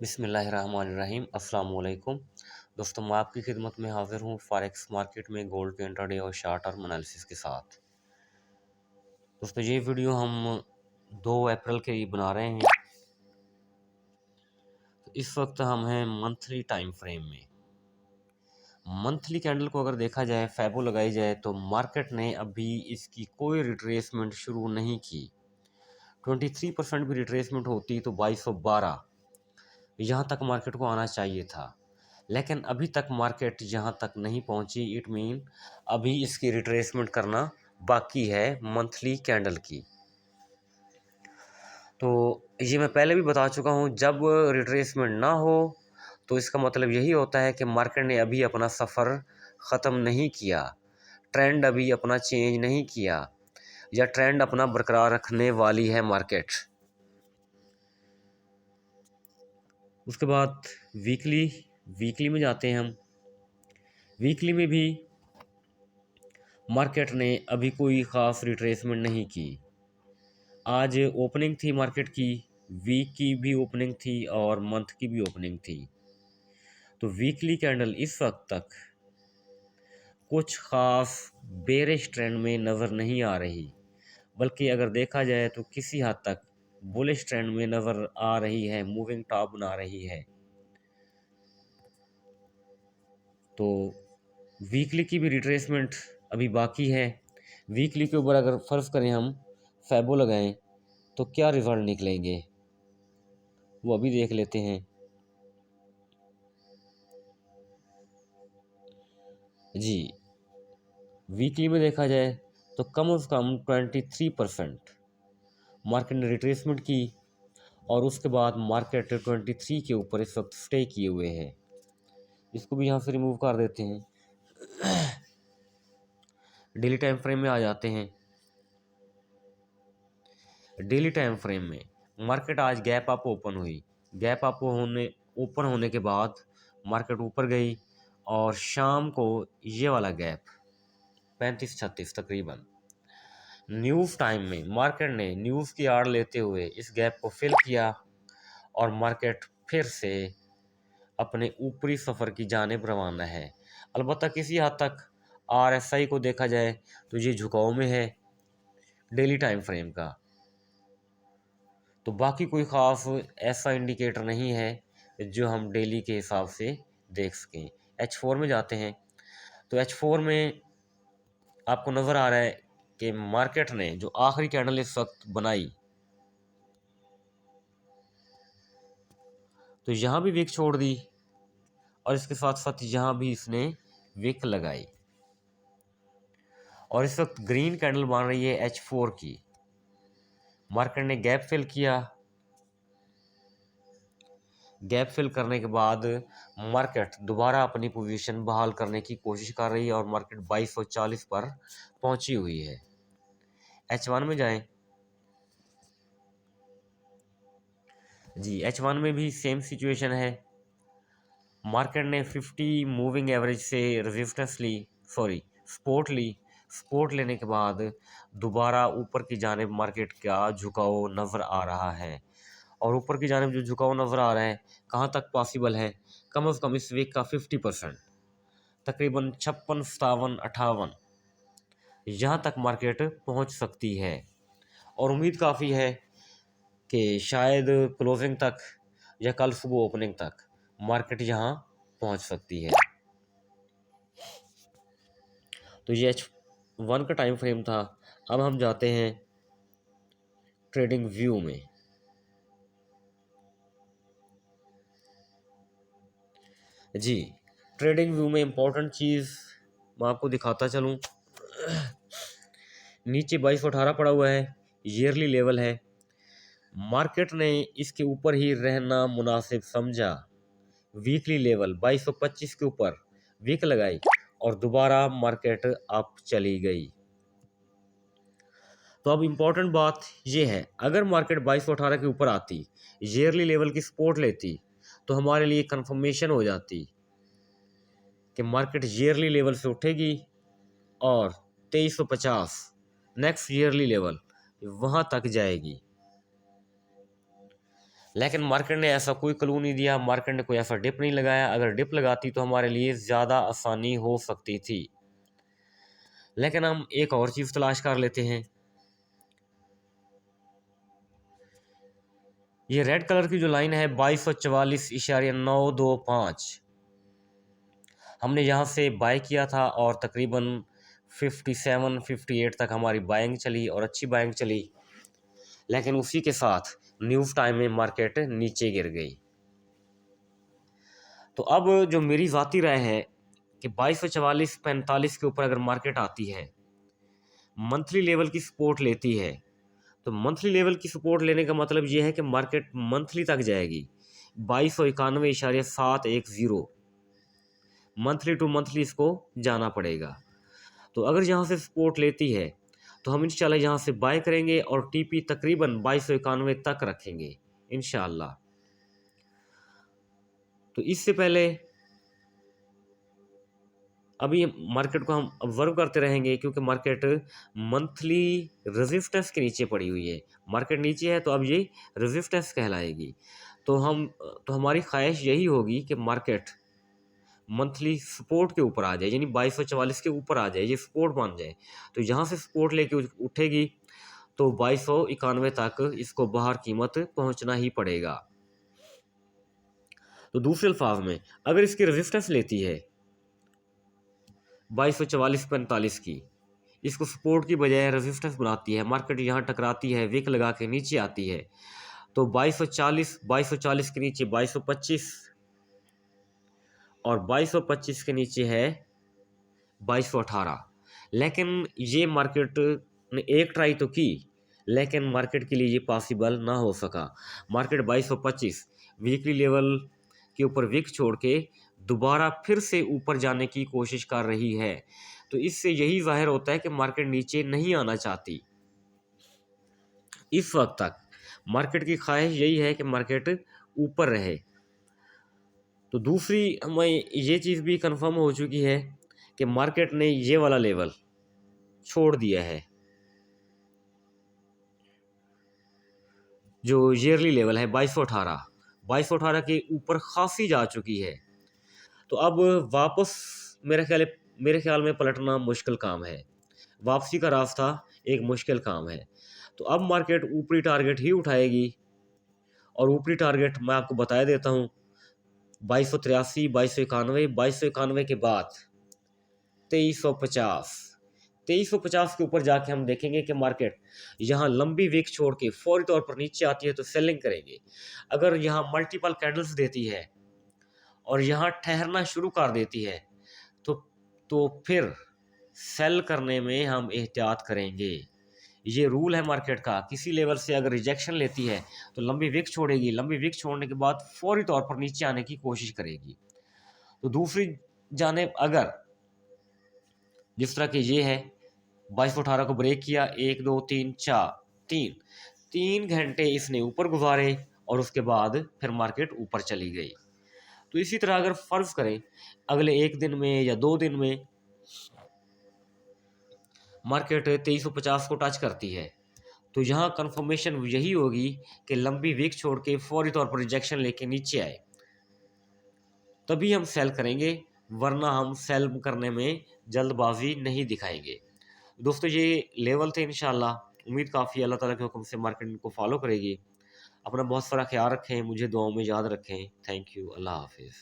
बिस्मिल्लाहिर्रहमानिर्रहीम अस्सलाम वालेकुम। दोस्तों, मैं आपकी खिदमत में हाज़िर हूँ फॉरेक्स मार्केट में गोल्ड के इंट्राडे और शॉर्ट टर्म एनालिसिस के साथ। दोस्तों, ये वीडियो हम 2 अप्रैल के लिए बना रहे हैं। तो इस वक्त हम हैं मंथली टाइम फ्रेम में। मंथली कैंडल को अगर देखा जाए, फैबो लगाई जाए, तो मार्केट ने अभी इसकी कोई रिट्रेसमेंट शुरू नहीं की। 23% भी रिट्रेसमेंट होती तो 2212 यहाँ तक मार्केट को आना चाहिए था, लेकिन अभी तक मार्केट यहाँ तक नहीं पहुँची। इट मीन अभी इसकी रिट्रेसमेंट करना बाकी है मंथली कैंडल की। तो ये मैं पहले भी बता चुका हूँ, जब रिट्रेसमेंट ना हो तो इसका मतलब यही होता है कि मार्केट ने अभी अपना सफ़र ख़त्म नहीं किया, ट्रेंड अभी अपना चेंज नहीं किया, या ट्रेंड अपना बरकरार रखने वाली है मार्केट। उसके बाद वीकली में जाते हैं हम। वीकली में भी मार्केट ने अभी कोई ख़ास रिट्रेसमेंट नहीं की। आज ओपनिंग थी मार्केट की, वीक की भी ओपनिंग थी और मंथ की भी ओपनिंग थी। तो वीकली कैंडल इस वक्त तक कुछ ख़ास बेरिश ट्रेंड में नज़र नहीं आ रही, बल्कि अगर देखा जाए तो किसी हद तक बुलिश ट्रेंड में नज़र आ रही है, मूविंग टॉप बना रही है। तो वीकली की भी रिट्रेसमेंट अभी बाकी है। वीकली के ऊपर अगर फ़र्ज़ करें हम फैबो लगाएं तो क्या रिज़ल्ट निकलेंगे वो अभी देख लेते हैं। जी, वीकली में देखा जाए तो कम से कम 23% मार्केट ने रिट्रेसमेंट की, और उसके बाद मार्केट 23 के ऊपर इस वक्त स्टे किए हुए हैं। इसको भी यहाँ से रिमूव कर देते हैं। डेली टाइम फ्रेम में आ जाते हैं। डेली टाइम फ्रेम में मार्केट आज गैप अप ओपन हुई। गैप अप ओपन होने के बाद मार्केट ऊपर गई, और शाम को ये वाला गैप 35-36 तकरीबन न्यूज़ टाइम में मार्केट ने न्यूज़ की आड़ लेते हुए इस गैप को फिल किया, और मार्केट फिर से अपने ऊपरी सफ़र की जानिब रवाना है। अलबत्ता किसी हद तक RSI को देखा जाए तो ये झुकाव में है डेली टाइम फ्रेम का। तो बाकी कोई ख़ास ऐसा इंडिकेटर नहीं है जो हम डेली के हिसाब से देख सकें। H4 में जाते हैं तो H4 में आपको नज़र आ रहा है कि मार्केट ने जो आखिरी कैंडल इस वक्त बनाई, तो यहाँ भी विक छोड़ दी, और इसके साथ साथ यहाँ भी इसने विक लगाई, और इस वक्त ग्रीन कैंडल बन रही है H4 की। मार्केट ने गैप फिल किया। गैप फिल करने के बाद मार्केट दोबारा अपनी पोजीशन बहाल करने की कोशिश कर रही है, और मार्केट 2240 पर पहुंची हुई है। H1 में जाएं। जी, H1 में भी सेम सिचुएशन है। मार्केट ने 50 मूविंग एवरेज से रेजिस्टेंस ली, सपोर्ट ली। सपोर्ट लेने के बाद दोबारा ऊपर की जानिब मार्केट का झुकाव नज़र आ रहा है, और ऊपर की जानिब जो झुकाव नज़र आ रहा है कहाँ तक पॉसिबल है, कम से कम इस वीक का 50%, तकरीबन 56, 57, 58 यहाँ तक मार्केट पहुँच सकती है। और उम्मीद काफ़ी है कि शायद क्लोजिंग तक या कल सुबह ओपनिंग तक मार्केट यहाँ पहुँच सकती है। तो ये H1 का टाइम फ्रेम था। अब हम जाते हैं ट्रेडिंग व्यू में। जी, ट्रेडिंग व्यू में इम्पोर्टेंट चीज़ मैं आपको दिखाता चलूँ। नीचे 2218 पड़ा हुआ है, ईयरली लेवल है। मार्केट ने इसके ऊपर ही रहना मुनासिब समझा। वीकली लेवल 2225 के ऊपर वीक लगाई, और दोबारा मार्केट अप चली गई। तो अब इम्पोर्टेंट बात ये है, अगर मार्केट 2218 के ऊपर आती, ईयरली लेवल की सपोर्ट लेती, तो हमारे लिए कंफर्मेशन हो जाती कि मार्केट ईयरली लेवल से उठेगी, और 2350 नेक्स्ट ईयरली लेवल वहाँ तक जाएगी। लेकिन मार्केट ने ऐसा कोई क्लू नहीं दिया, मार्केट ने कोई ऐसा डिप नहीं लगाया। अगर डिप लगाती तो हमारे लिए ज़्यादा आसानी हो सकती थी। लेकिन हम एक और चीज़ तलाश कर लेते हैं। ये रेड कलर की जो लाइन है 2244.925, हमने यहाँ से बाय किया था और तकरीबन 57-58 तक हमारी बाइंग चली और अच्छी बाइंग चली। लेकिन उसी के साथ न्यूज़ टाइम में मार्केट नीचे गिर गई। तो अब जो मेरी ज़ाती राय है कि 2244-45 के ऊपर अगर मार्केट आती है, मंथली लेवल की सपोर्ट लेती है, तो मंथली लेवल की सपोर्ट लेने का मतलब ये है कि मार्केट मंथली तक जाएगी 2291.710, मंथली टू मंथली इसको जाना पड़ेगा। तो अगर यहाँ से सपोर्ट लेती है तो हम इंशाल्लाह यहाँ से बाय करेंगे और टीपी तकरीबन 2291 तक रखेंगे इंशाल्लाह। तो इससे पहले अभी मार्केट को हम ऑब्जर्व करते रहेंगे, क्योंकि मार्केट मंथली रेजिस्टेंस के नीचे पड़ी हुई है। मार्केट नीचे है तो अब ये रेजिस्टेंस कहलाएगी। तो हमारी ख्वाहिश यही होगी कि मार्केट मंथली सपोर्ट के ऊपर आ जाए, यानी 2244 के ऊपर आ जाए, ये सपोर्ट मान जाए। तो यहाँ से सपोर्ट लेके उठेगी तो 2291 तक इसको बाहर कीमत पहुँचना ही पड़ेगा। तो दूसरे अल्फाज में अगर इसकी रेजिस्टेंस लेती है 2244-45 की, इसको सपोर्ट की बजाय रेजिस्टेंस बनाती है, मार्केट यहाँ टकराती है, विक लगा के नीचे आती है, तो 2240 के नीचे 2225 और 2225 के नीचे है 2218। लेकिन ये मार्केट ने एक ट्राई तो की, लेकिन मार्केट के लिए ये पॉसिबल ना हो सका। मार्केट 2225 वीकली लेवल के ऊपर विक छोड़ के दोबारा फिर से ऊपर जाने की कोशिश कर रही है। तो इससे यही जाहिर होता है कि मार्केट नीचे नहीं आना चाहती। इस वक्त तक मार्केट की ख्वाहिश यही है कि मार्केट ऊपर रहे। तो दूसरी हमें ये चीज़ भी कंफर्म हो चुकी है कि मार्केट ने ये वाला लेवल छोड़ दिया है, जो ईयरली लेवल है 2218 के ऊपर खासी जा चुकी है। तो अब वापस मेरे ख्याल में पलटना मुश्किल काम है। वापसी का रास्ता एक मुश्किल काम है। तो अब मार्केट ऊपरी टारगेट ही उठाएगी, और ऊपरी टारगेट मैं आपको बता देता हूँ 2283, 2291, 2291 के बाद 2350। 2350 के ऊपर जाके हम देखेंगे कि मार्केट यहाँ लंबी विक छोड़ के फौरी तौर पर नीचे आती है तो सेलिंग करेंगे। अगर यहाँ मल्टीपल कैंडल्स देती है और यहाँ ठहरना शुरू कर देती है तो फिर सेल करने में हम एहतियात करेंगे। ये रूल है मार्केट का, किसी लेवल से अगर रिजेक्शन लेती है तो लंबी विक छोड़ेगी, लंबी विक छोड़ने के बाद फौरी तौर पर नीचे आने की कोशिश करेगी। तो दूसरी जानिब अगर जिस तरह के ये है 2218 को ब्रेक किया, 1 2 3 4 3 घंटे इसने ऊपर गुजारे और उसके बाद फिर मार्केट ऊपर चली गई। तो इसी तरह अगर फर्ज करें अगले एक दिन में या 2 दिन में मार्केट 2350 को टच करती है, तो यहाँ कंफर्मेशन यही होगी कि लंबी विक छोड़ के फौरी तौर पर रिजेक्शन लेके नीचे आए, तभी हम सेल करेंगे, वरना हम सेल करने में जल्दबाजी नहीं दिखाएंगे। दोस्तों ये लेवल थे, इंशाल्लाह उम्मीद काफ़ी अल्लाह ताला के हुक्म से मार्केट को फॉलो करेगी। अपना बहुत सारा ख्याल रखें, मुझे दुआओं में याद रखें। थैंक यू, अल्लाह हाफिज़।